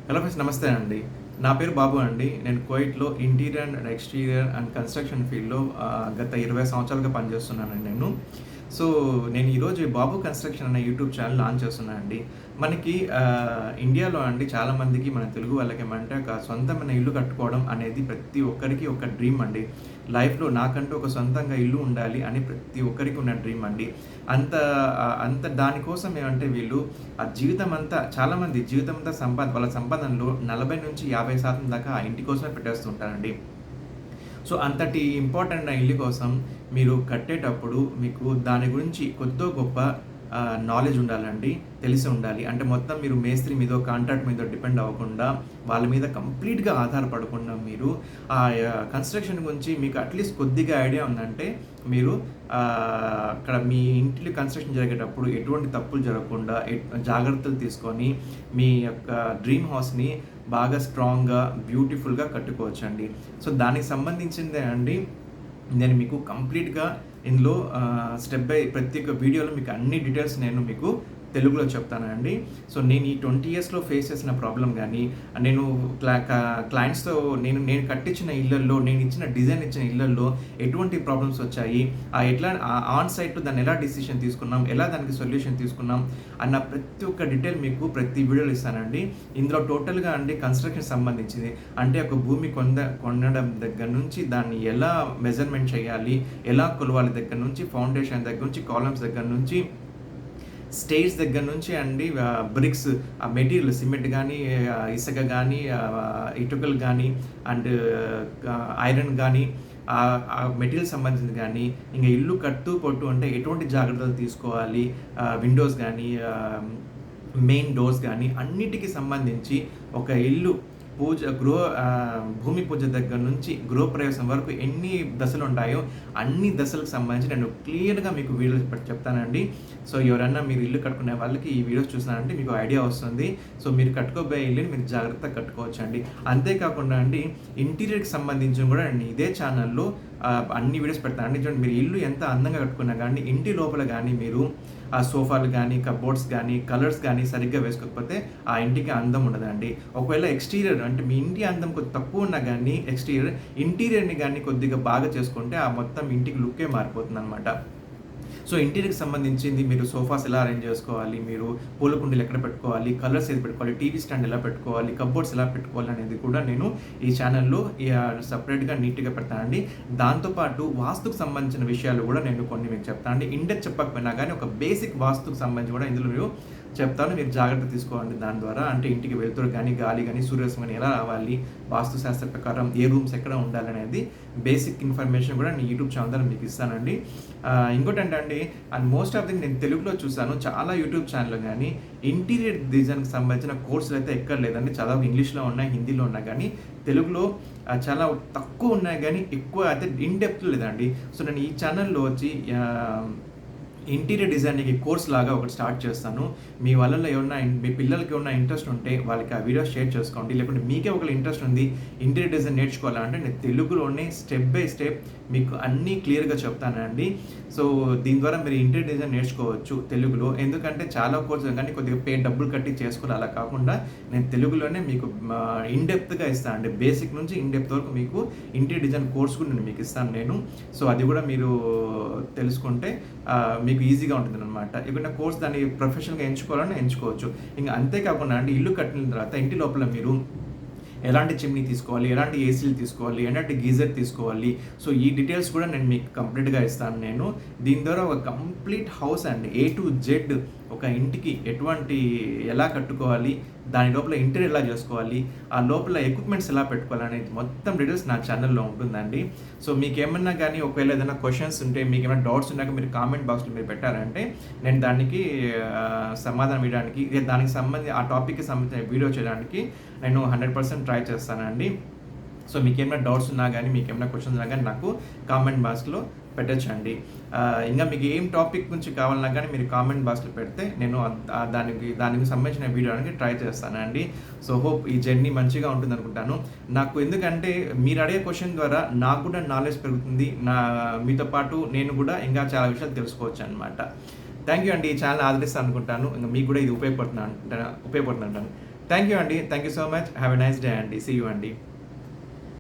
Hello friends, నమస్తే అండి. నా పేరు బాబు అండి. నేను కువైట్‌లో interior and exterior and construction ఫీల్డ్‌లో గత 20 సంవత్సరాలుగా పనిచేస్తున్నానండి నేను. సో, నేను ఈరోజు బాబు కన్‌స్ట్రక్షన్ అనే యూట్యూబ్ ఛానెల్ లాంచ్ చేస్తున్నానండి. మనకి ఇండియాలో అండి చాలామందికి మన తెలుగు వాళ్ళకేమంటే ఒక సొంతమైన ఇల్లు కట్టుకోవడం అనేది ప్రతి ఒక్కరికి ఒక డ్రీమ్ అండి. లైఫ్‌లో నాకంటూ ఒక సొంతంగా ఇల్లు ఉండాలి అని ప్రతి ఒక్కరికి ఉన్న డ్రీమ్ అండి. అంత అంత దానికోసం ఏమంటే వీళ్ళు ఆ జీవితమంతా చాలామంది జీవితమంతా వాళ్ళ సంపాదనలో 40-50% దాకా ఆ ఇంటి కోసమే పెట్టేస్తుంటారండి. సో, అంతటి ఇంపార్టెంట్ ఇల్లు కోసం మీరు కట్టేటప్పుడు మీకు దాని గురించి కొద్దో గొప్ప నాలెడ్జ్ ఉండాలండి. తెలిసి ఉండాలి. అంటే మొత్తం మీరు మేస్త్రి మీదో, కాంట్రాక్ట్ మీదో డిపెండ్ అవ్వకుండా, వాళ్ళ మీద కంప్లీట్‌గా ఆధారపడకుండా మీరు కన్‌స్ట్రక్షన్ గురించి మీకు అట్‌లీస్ట్ కొద్దిగా ఐడియా ఉందంటే, మీరు అక్కడ మీ ఇంటిలో కన్‌స్ట్రక్షన్ జరిగేటప్పుడు ఎటువంటి తప్పులు జరగకుండా జాగ్రత్తలు తీసుకొని, మీ యొక్క డ్రీమ్ హౌస్‌ని బాగా స్ట్రాంగ్‌గా, బ్యూటిఫుల్‌గా కట్టుకోవచ్చండి. సో, దానికి సంబంధించిందే అండి నేను మీకు కంప్లీట్‌గా ఇందులో స్టెప్ బై ప్రతి ఒక్క వీడియోలో మీకు అన్ని డీటెయిల్స్ నేను మీకు తెలుగులో చెప్తానండి. సో, నేను ఈ 20 ఇయర్స్‌లో ఫేస్ చేసిన ప్రాబ్లమ్ గానీ, నేను క్లయింట్స్‌తో నేను నేను కట్టించిన ఇళ్లల్లో, నేను ఇచ్చిన డిజైన్ ఇచ్చిన ఇళ్లల్లో ఎటువంటి ప్రాబ్లమ్స్ వచ్చాయి, ఎట్లా ఆన్ సైట్ దాన్ని ఎలా డిసిషన్ తీసుకున్నాం, ఎలా దానికి సొల్యూషన్ తీసుకున్నాం అన్న ప్రతి ఒక్క డీటెయిల్ మీకు ప్రతి వీడియోలో ఇస్తానండి. ఇందులో టోటల్‌గా అండి కన్‌స్ట్రక్షన్ సంబంధించింది. అంటే ఒక భూమి కొనడం దగ్గర నుంచి దాన్ని ఎలా మెజర్‌మెంట్ చేయాలి, ఎలా కొలవాలి దగ్గర నుంచి, ఫౌండేషన్ దగ్గర నుంచి, కాలమ్స్ దగ్గర నుంచి, స్టేర్స్ దగ్గర నుంచి అండి బ్రిక్స్ మెటీరియల్ సిమెంట్ గానీ, ఇసుక గానీ, ఇటుకలు గానీ అండ్ ఐరన్ గానీ, మెటీరియల్ సంబంధించింది గానీ, ఇంక ఇల్లు కట్టు పొట్టు అంటే ఎటువంటి జాగ్రత్తలు తీసుకోవాలి, విండోస్ గానీ, మెయిన్ డోర్స్ గానీ అన్నిటికి సంబంధించి ఒక ఇల్లు భూమి పూజ దగ్గర నుంచి గృహప్రవేశం వరకు ఎన్ని దశలుంటాయో అన్ని దశలకు సంబంధించి నేను క్లియర్‌గా మీకు వీడియోస్ చెప్తానండి. సో, ఎవరన్నా మీరు ఇల్లు కట్టుకునే వాళ్ళకి ఈ వీడియోస్ చూసారంటే మీకు ఐడియా వస్తుంది. సో, మీరు కట్టుకోబోయే ఇల్లుని మీరు జాగ్రత్తగా కట్టుకోవచ్చండి. అంతేకాకుండా అండి ఇంటీరియర్‌కి సంబంధించి కూడా నేను ఇదే ఛానల్‌లో అన్ని వీడియోస్ పెడతానండి. చూడండి, మీరు ఇల్లు ఎంత అందంగా కట్టుకున్నా గానీ, ఇంటి లోపల గానీ మీరు సోఫాలు గానీ, కప్‌బోర్డ్స్ గానీ, కలర్స్ గానీ సరిగ్గా వేసుకోకపోతే ఆ ఇంటికి అందం ఉండదండి. ఒకవేళ ఎక్స్‌టీరియర్ అంటే మీ ఇంటి అందం కొద్దిగా తక్కువ ఉన్నా గానీ ఇంటీరియర్‌ని గానీ కొద్దిగా బాగా చేసుకుంటే ఆ మొత్తం ఇంటికి లుక్కే మారిపోతుందనమాట. సో, ఇంటీరియర్‌కి సంబంధించింది మీరు సోఫాస్ ఎలా అరేంజ్ చేసుకోవాలి, మీరు పూల కుండీలు ఎక్కడ పెట్టుకోవాలి, కలర్స్ ఏది పెట్టుకోవాలి, టీవీ స్టాండ్ ఎలా పెట్టుకోవాలి, కప్‌బోర్డ్స్ ఎలా పెట్టుకోవాలి అనేది కూడా నేను ఈ ఛానల్‌లో సెపరేట్‌గా నీట్‌గా పెడతానండి. దాంతో పాటు వాస్తుకు సంబంధించిన విషయాలు కూడా నేను కొన్ని మీకు చెప్తానండి. ఇన్ డెప్త్ చెప్పకపోయినా గానీ ఒక బేసిక్ వాస్తుకు సంబంధించి కూడా ఇందులో మీరు చెప్తాను. మీరు జాగ్రత్త తీసుకోండి దాని ద్వారా. అంటే ఇంటికి వెలుతురు గానీ, గాలి గానీ, సూర్యరశ్మి గానీ ఎలా రావాలి, వాస్తుశాస్త్ర ప్రకారం ఏ రూమ్స్ ఎక్కడ ఉండాలనేది బేసిక్ ఇన్ఫర్మేషన్ కూడా నేను యూట్యూబ్ ఛానల్ ద్వారా మీకు ఇస్తానండి. ఇంకోటంటే అండి, అండ్ మోస్ట్ ఆఫ్ ది నేను తెలుగులో చూసాను చాలా యూట్యూబ్ ఛానల్‌లో గానీ, ఇంటీరియర్ డిజైన్‌కి సంబంధించిన కోర్సులు అయితే ఎక్కడ లేదండి. చాలా ఇంగ్లీష్‌లో ఉన్నాయి, హిందీలో ఉన్నాయి గానీ, తెలుగులో చాలా తక్కువ ఉన్నాయి గానీ, ఎక్కువ అయితే ఇన్ డెప్త్ లేదండి. సో, నేను ఈ ఛానల్‌లో వచ్చి ఇంటీరియర్ డిజైనింగ్‌కి కోర్స్ లాగా ఒకటి స్టార్ట్ చేస్తాను. మీ వాళ్ళలో ఎవరైనా మీ పిల్లలకి ఏమన్నా ఇంట్రెస్ట్ ఉంటే వాళ్ళకి ఆ వీడియోస్ షేర్ చేసుకోండి. లేకుంటే మీకే ఒకవేళ ఇంట్రెస్ట్ ఉంది ఇంటీరియర్ డిజైన్ నేర్చుకోవాలంటే నేను తెలుగులోనే స్టెప్ బై స్టెప్ మీకు అన్నీ క్లియర్‌గా చెప్తానండి. సో, దీని ద్వారా మీరు ఇంటీరియర్ డిజైన్ నేర్చుకోవచ్చు తెలుగులో. ఎందుకంటే చాలా కోర్సులు కానీ కొద్దిగా డబ్బులు కట్టి చేసుకోవాలి. అలా కాకుండా నేను తెలుగులోనే మీకు ఇన్ డెప్త్‌గా ఇస్తానండి. బేసిక్ నుంచి ఇన్ డెప్త్ వరకు మీకు ఇంటీరియర్ డిజైన్ కోర్స్ కూడా నేను మీకు ఇస్తాను నేను. సో, అది కూడా మీరు తెలుసుకుంటే మీకు ఈజీగా ఉంటుందనమాట. ఏదైనా కోర్స్ దాన్ని ప్రొఫెషనల్‌గా ఎంచుకోవాలన్నా ఎంచుకోవచ్చు. ఇంక అంతేకాకుండా అండి ఇల్లు కట్టిన తర్వాత ఇంటి లోపల మీరు ఎలాంటి చిమ్నీ తీసుకోవాలి, ఎలాంటి ఏసీలు తీసుకోవాలి, ఎలాంటి గీజర్ తీసుకోవాలి. సో, ఈ డీటెయిల్స్ కూడా నేను మీకు కంప్లీట్‌గా ఇస్తాను నేను. దీని ద్వారా ఒక కంప్లీట్ హౌస్ అండి ఏ టు జెడ్ ఒక ఇంటికి ఎలా కట్టుకోవాలి, దాని లోపల ఇంటీరియర్ ఎలా చేసుకోవాలి, ఆ లోపల ఎక్విప్‌మెంట్స్ ఎలా పెట్టుకోవాలి అనేది మొత్తం డీటెయిల్స్ నా ఛానల్‌లో ఉంటుందండి. సో, మీకేమన్నా గానీ ఒకవేళ ఏదైనా క్వెషన్స్ ఉంటే, మీకేమైనా డౌట్స్ ఉన్నాక మీరు కామెంట్ బాక్స్‌లో మీరు పెట్టారంటే నేను దానికి సమాధానం ఇవ్వడానికి దానికి ఆ టాపిక్‌కి సంబంధించిన వీడియో చేయడానికి నేను 100% ట్రై చేస్తానండి. సో, మీకేమైనా డౌట్స్ ఉన్నా గానీ, మీకేమైనా క్వెషన్స్ ఉన్నా గానీ నాకు కామెంట్ బాక్స్‌లో పెట్టొచ్చండి. ఇంకా మీకు ఏం టాపిక్ గురించి కావాలన్నా కానీ మీరు కామెంట్ బాక్స్‌లో పెడితే నేను దానికి సంబంధించిన వీడియో అనేది ట్రై చేస్తానండి. సో, హోప్ ఈ జర్నీ మంచిగా ఉంటుందనుకుంటాను. నాకు ఎందుకంటే మీరు అడిగే క్వెషన్ ద్వారా నాకు కూడా నాలెడ్జ్ పెరుగుతుంది. మీతో పాటు నేను కూడా ఇంకా చాలా విషయాలు తెలుసుకోవచ్చనమాట. థ్యాంక్ యూ అండి. ఈ ఛానెల్ ఆదరిస్తాను అనుకుంటాను. ఇంక మీకు కూడా ఇది ఉపయోగపడుతుందంటాను. థ్యాంక్ యూ అండి. Thank you so much. Have a nice day అండి. సీ యూ అండి.